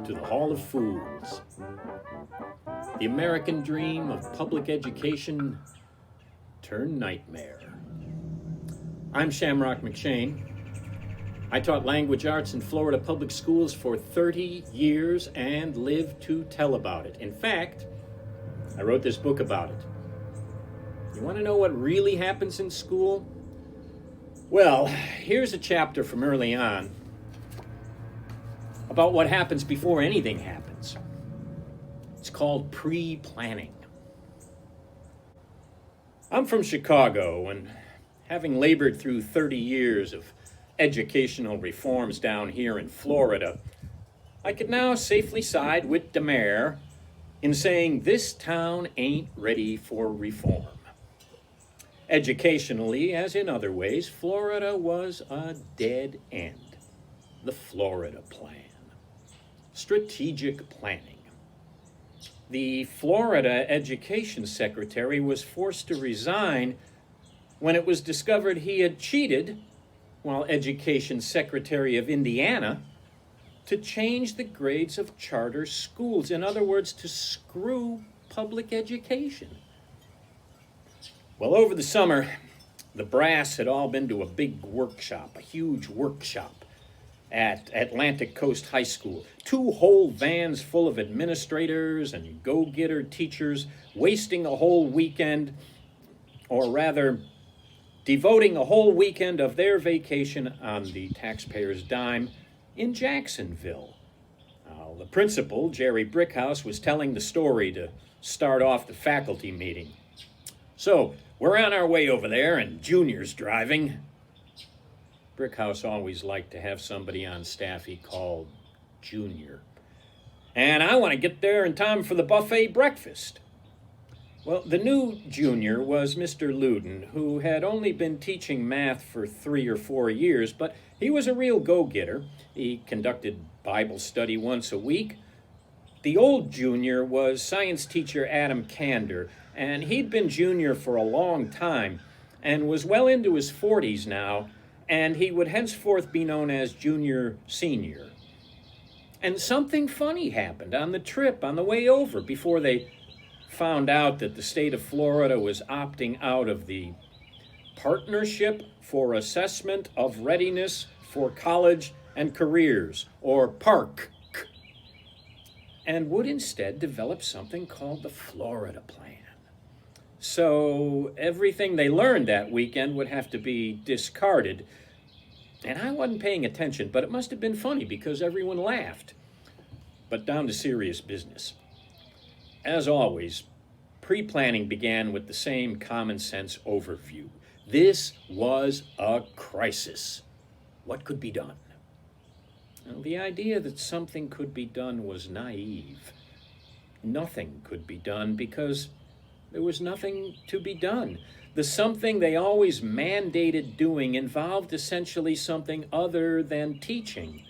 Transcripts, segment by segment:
to the Hall of Fools. The American dream of public education turned nightmare. I'm Shamrock McShane. I taught language arts in Florida public schools for 30 years and live to tell about it. In fact, I wrote this book about it. You want to know what really happens in school? Well, here's a chapter from early on about what happens before anything happens. It's called pre-planning. I'm from Chicago, and having labored through 30 years of educational reforms down here in Florida, I could now safely side with the mayor in saying this town ain't ready for reform. Educationally, as in other ways, Florida was a dead end. The Florida Plan. Strategic planning. The Florida Education Secretary was forced to resign when it was discovered he had cheated, while Education Secretary of Indiana, to change the grades of charter schools. In other words, to screw public education. Well, over the summer, the brass had all been to a big workshop, a huge workshop at Atlantic Coast High School. 2 whole vans full of administrators and go-getter teachers wasting a whole weekend, or rather, devoting a whole weekend of their vacation on the taxpayers' dime in Jacksonville. The principal, Jerry Brickhouse, was telling the story to start off the faculty meeting. So, we're on our way over there, and Junior's driving. Brickhouse always liked to have somebody on staff he called Junior. And I want to get there in time for the buffet breakfast. Well, the new Junior was Mr. Luden, who had only been teaching math for 3 or 4 years, but he was a real go-getter. He conducted Bible study once a week. The old Junior was science teacher Adam Kander, and he'd been Junior for a long time and was well into his 40s now, and he would henceforth be known as Junior Senior. And something funny happened on the trip on the way over before they found out that the state of Florida was opting out of the Partnership for Assessment of Readiness for College and Careers, or PARC, and would instead develop something called the Florida Plan. So everything they learned that weekend would have to be discarded. And I wasn't paying attention, but it must have been funny because everyone laughed. But down to serious business. As always, pre-planning began with the same common sense overview. This was a crisis. What could be done? Well, the idea that something could be done was naive. Nothing could be done because there was nothing to be done. The something they always mandated doing involved essentially something other than teaching.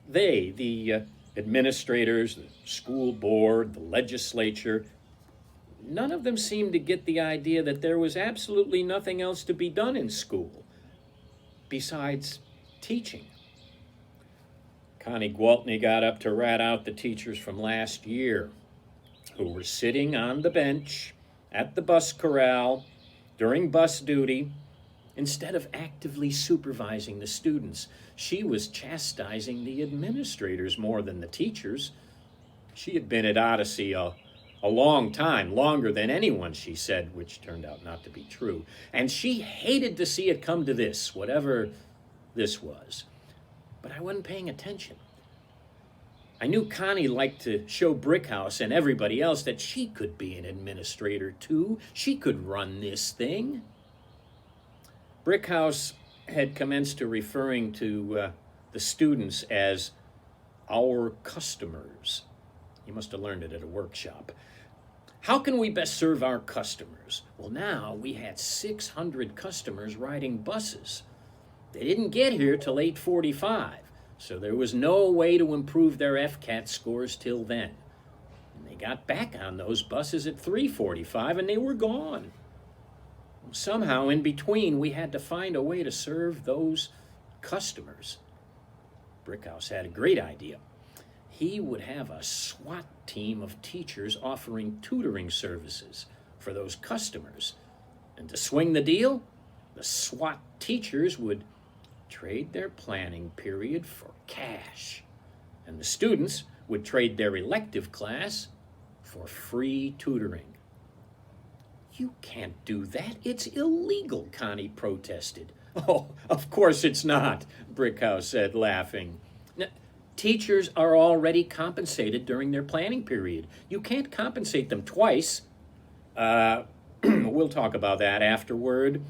They, the administrators, the school board, the legislature, none of them seemed to get the idea that there was absolutely nothing else to be done in school besides teaching. Connie Gwaltney got up to rat out the teachers from last year who were sitting on the bench at the bus corral during bus duty instead of actively supervising the students. She was chastising the administrators more than the teachers. She had been at Odyssey a long time, longer than anyone, she said, which turned out not to be true. And she hated to see it come to this, whatever this was. But I wasn't paying attention. I knew Connie liked to show Brickhouse and everybody else that she could be an administrator too. She could run this thing. Brickhouse had commenced to referring to the students as our customers. You must have learned it at a workshop. How can we best serve our customers? Well, now we had 600 customers riding buses. They didn't get here till 8:45. So there was no way to improve their FCAT scores till then. And they got back on those buses at 3:45 and they were gone. Somehow in between, we had to find a way to serve those customers. Brickhouse had a great idea. he would have a SWAT team of teachers offering tutoring services for those customers. And to swing the deal, the SWAT teachers would trade their planning period for cash, and the students would trade their elective class for free tutoring. "You can't do that. It's illegal," Connie protested. "Oh, of course it's not," Brickhouse said, laughing. "Teachers are already compensated during their planning period. You can't compensate them twice." We'll talk about that afterward.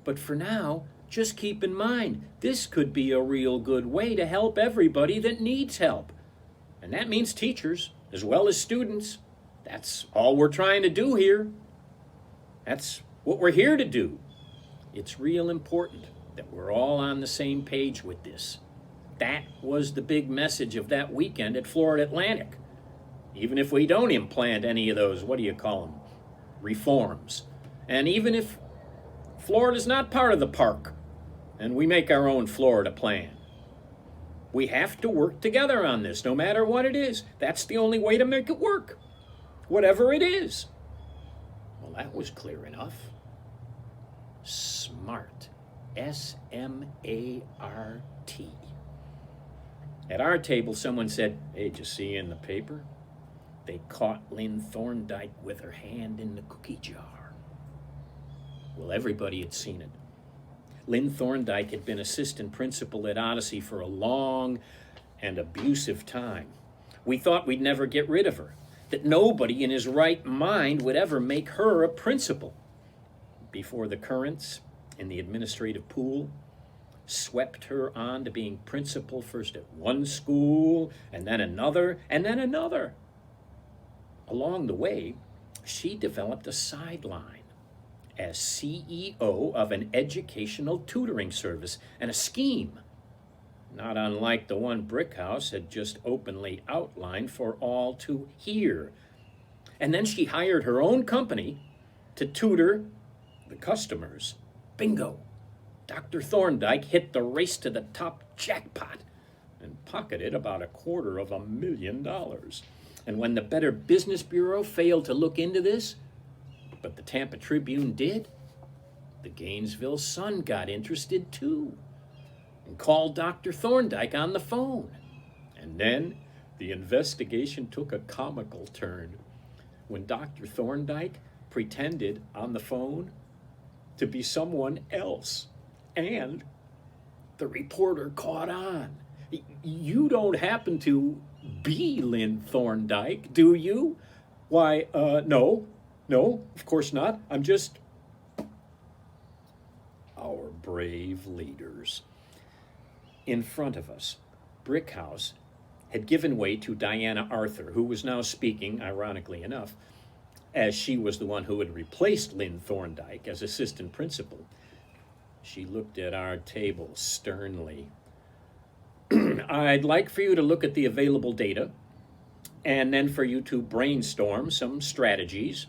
But for now, just keep in mind, this could be a real good way to help everybody that needs help. And that means teachers as well as students. That's all we're trying to do here. That's what we're here to do. It's real important that we're all on the same page with this. That was the big message of that weekend at Florida Atlantic. Even if we don't implant any of those, reforms. And even if Florida's not part of the park and we make our own Florida plan, we have to work together on this, no matter what it is. That's the only way to make it work, whatever it is. Well, that was clear enough. SMART. S-M-A-R-T. At our table, someone said, "Hey, did you see in the paper? They caught Lynn Thorndike with her hand in the cookie jar." Well, everybody had seen it. Lynn Thorndike had been assistant principal at Odyssey for a long and abusive time. We thought we'd never get rid of her, that nobody in his right mind would ever make her a principal. Before the currents in the administrative pool swept her on to being principal first at one school, and then another, and then another. Along the way, she developed a sideline as CEO of an educational tutoring service and a scheme, not unlike the one Brickhouse had just openly outlined for all to hear. And then she hired her own company to tutor the customers. Bingo! Dr. Thorndike hit the race to the top jackpot and pocketed about $250,000. And when the Better Business Bureau failed to look into this, but the Tampa Tribune did, the Gainesville Sun got interested too and called Dr. Thorndike on the phone. And then the investigation took a comical turn when Dr. Thorndike pretended on the phone to be someone else. And the reporter caught on. "You don't happen to be Lynn Thorndike, do you?" "Why, no, of course not. I'm just..." Our brave leaders. In front of us, Brickhouse had given way to Diana Arthur, who was now speaking, ironically enough, as she was the one who had replaced Lynn Thorndike as assistant principal. She looked at our table sternly. "I'd like for you to look at the available data, and then for you to brainstorm some strategies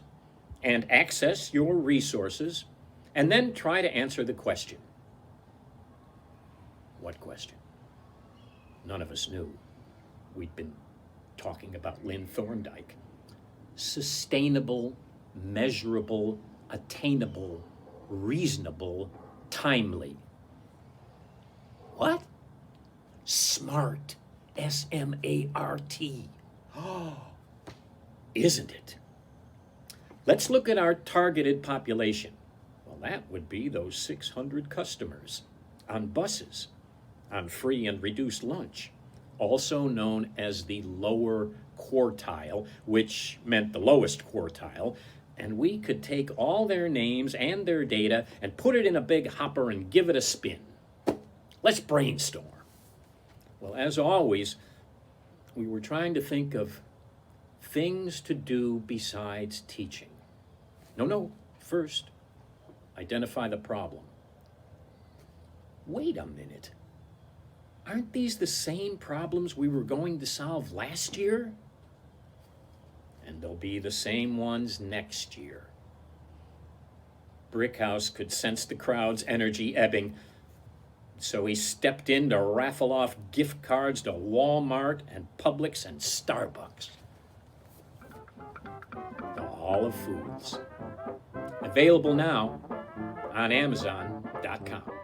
and access your resources, and then try to answer the question." What question? None of us knew. We'd been talking about Lynn Thorndike. Sustainable, measurable, attainable, reasonable, timely. What? SMART. S-M-A-R-T. Oh, isn't it? Let's look at our targeted population. Well, that would be those 600 customers on buses, on free and reduced lunch, also known as the lower quartile, which meant the lowest quartile. And we could take all their names and their data and put it in a big hopper and give it a spin. Let's brainstorm. Well, as always, we were trying to think of things to do besides teaching. No, first, identify the problem. Wait a minute. Aren't these the same problems we were going to solve last year? And they'll be the same ones next year. Brickhouse could sense the crowd's energy ebbing. So he stepped in to raffle off gift cards to Walmart and Publix and Starbucks. The Hall of Foods. Available now on Amazon.com.